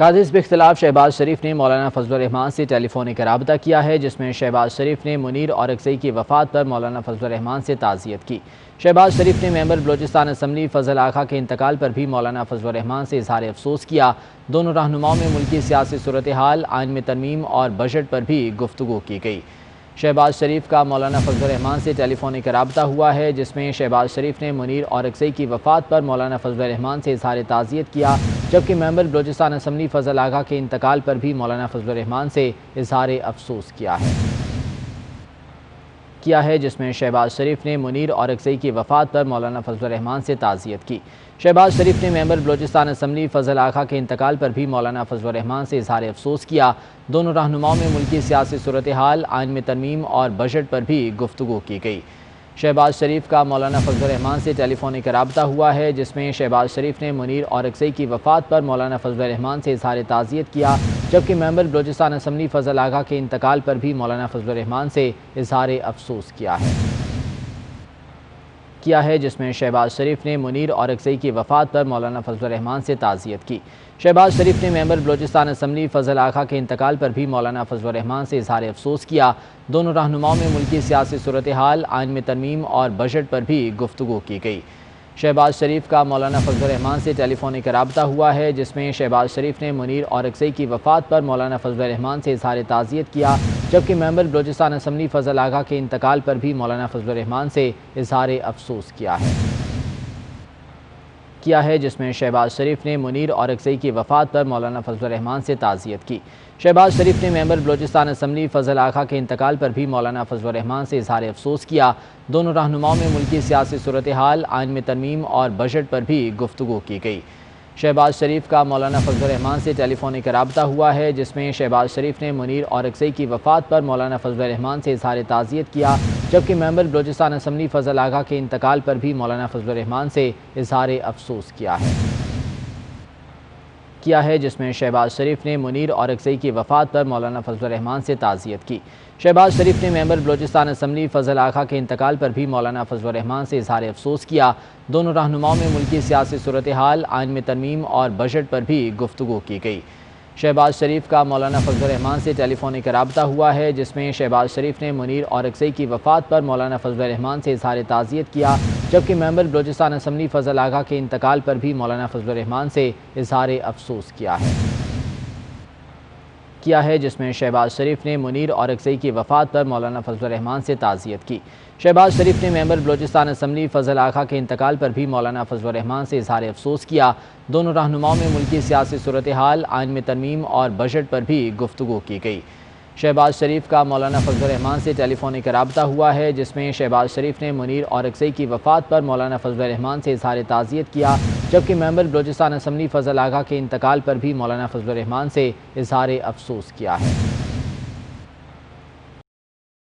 قاضی حزب اختلاف شہباز شریف نے مولانا فضل الرحمان سے ٹیلی فونک رابطہ کیا ہے، جس میں شہباز شریف نے منیر اورکزئی کی وفات پر مولانا فضل الرحمان سے تعزیت کی۔ شہباز شریف نے ممبر بلوچستان اسمبلی فضل آقا کے انتقال پر بھی مولانا فضل الرحمان سے اظہار افسوس کیا۔ دونوں رہنماؤں میں ملکی سیاسی صورتحال، آئین میں ترمیم اور بجٹ پر بھی گفتگو کی گئی۔ شہباز شریف کا مولانا فضل الرحمان سے ٹیلی فونک رابطہ ہوا ہے، جس میں شہباز شریف نے منیر اورکزئی کی وفات پر مولانا فضل الرحمان سے اظہار تعزیت کیا، جبکہ ممبر بلوچستان اسمبلی فضل آقا کے انتقال پر بھی مولانا فضل الرحمان سے اظہار افسوس کیا ہے، جس میں شہباز شریف نے منیر اورکزئی کی وفات پر مولانا فضل الرحمان سے تعزیت کی۔ شہباز شریف نے ممبر بلوچستان اسمبلی فضل آقا کے انتقال پر بھی مولانا فضل الرحمان سے اظہار افسوس کیا۔ دونوں رہنماؤں میں ملکی سیاسی صورتحال، آئین میں ترمیم اور بجٹ پر بھی گفتگو کی گئی۔ شہباز شریف کا مولانا فضل الرحمان سے ٹیلی فونک رابطہ ہوا ہے، جس میں شہباز شریف نے منیر اورکزئی کی وفات پر مولانا فضل الرحمان سے اظہار تعزیت کیا، جبکہ ممبر بلوچستان اسمبلی فضل آقا کے انتقال پر بھی مولانا فضل الرحمان سے اظہار افسوس کیا ہے، جس میں شہباز شریف نے منیر اورکزئی کی وفات پر مولانا فضل الرحمان سے تعزیت کی۔ شہباز شریف نے ممبر بلوچستان اسمبلی فضل آقا کے انتقال پر بھی مولانا فضل الرحمان سے اظہار افسوس کیا۔ دونوں رہنماؤں میں ملکی سیاسی صورتحال، آئین میں ترمیم اور بجٹ پر بھی گفتگو کی گئی۔ شہباز شریف کا مولانا فضل الرحمان سے ٹیلی فونک رابطہ ہوا ہے، جس میں شہباز شریف نے منیر اورکزئی کی وفات پر مولانا فضل الرحمان سے اظہار تعزیت کیا، جبکہ ممبر بلوچستان اسمبلی فضل آقا کے انتقال پر بھی مولانا فضل الرحمان سے اظہار افسوس کیا ہے، جس میں شہباز شریف نے منیر اورکزئی کی وفات پر مولانا فضل الرحمان سے تعزیت کی۔ شہباز شریف نے ممبر بلوچستان اسمبلی فضل آقا کے انتقال پر بھی مولانا فضل الرحمان سے اظہار افسوس کیا۔ دونوں رہنماؤں میں ملکی سیاسی صورتحال، آئین میں ترمیم اور بجٹ پر بھی گفتگو کی گئی۔ شہباز شریف کا مولانا فضل الرحمان سے ٹیلی فونک رابطہ ہوا ہے، جس میں شہباز شریف نے منیر اورکزئی کی وفات پر مولانا فضل الرحمان سے اظہار تعزیت کیا، جبکہ ممبر بلوچستان اسمبلی فضل آقا کے انتقال پر بھی مولانا فضل الرحمان سے اظہار افسوس کیا ہے، جس میں شہباز شریف نے منیر اورکزئی کی وفات پر مولانا فضل الرحمان سے تعزیت کی۔ شہباز شریف نے ممبر بلوچستان اسمبلی فضل آقا کے انتقال پر بھی مولانا فضل الرحمان سے اظہار افسوس کیا۔ دونوں رہنماؤں میں ملکی سیاسی صورتحال، آئین میں ترمیم اور بجٹ پر بھی گفتگو کی گئی۔ شہباز شریف کا مولانا فضل الرحمان سے ٹیلی فونک رابطہ ہوا ہے، جس میں شہباز شریف نے منیر اورکزئی کی وفات پر مولانا فضل الرحمان سے اظہار تعزیت کیا، جبکہ ممبر بلوچستان اسمبلی فضل آقا کے انتقال پر بھی مولانا فضل الرحمان سے اظہار افسوس کیا ہے، جس میں شہباز شریف نے منیر اورکزئی کی وفات پر مولانا فضل الرحمان سے تعزیت کی۔ شہباز شریف نے ممبر بلوچستان اسمبلی فضل آقا کے انتقال پر بھی مولانا فضل الرحمان سے اظہار افسوس کیا۔ دونوں رہنماؤں میں ملکی سیاسی صورتحال، آئین میں ترمیم اور بجٹ پر بھی گفتگو کی گئی۔ شہباز شریف کا مولانا فضل الرحمان سے ٹیلی فونک رابطہ ہوا ہے، جس میں شہباز شریف نے منیر اورکزئی کی وفات پر مولانا فضل الرحمان سے اظہار تعزیت کیا، جبکہ ممبر بلوچستان اسمبلی فضل آقا کے انتقال پر بھی مولانا فضل الرحمان سے اظہار افسوس کیا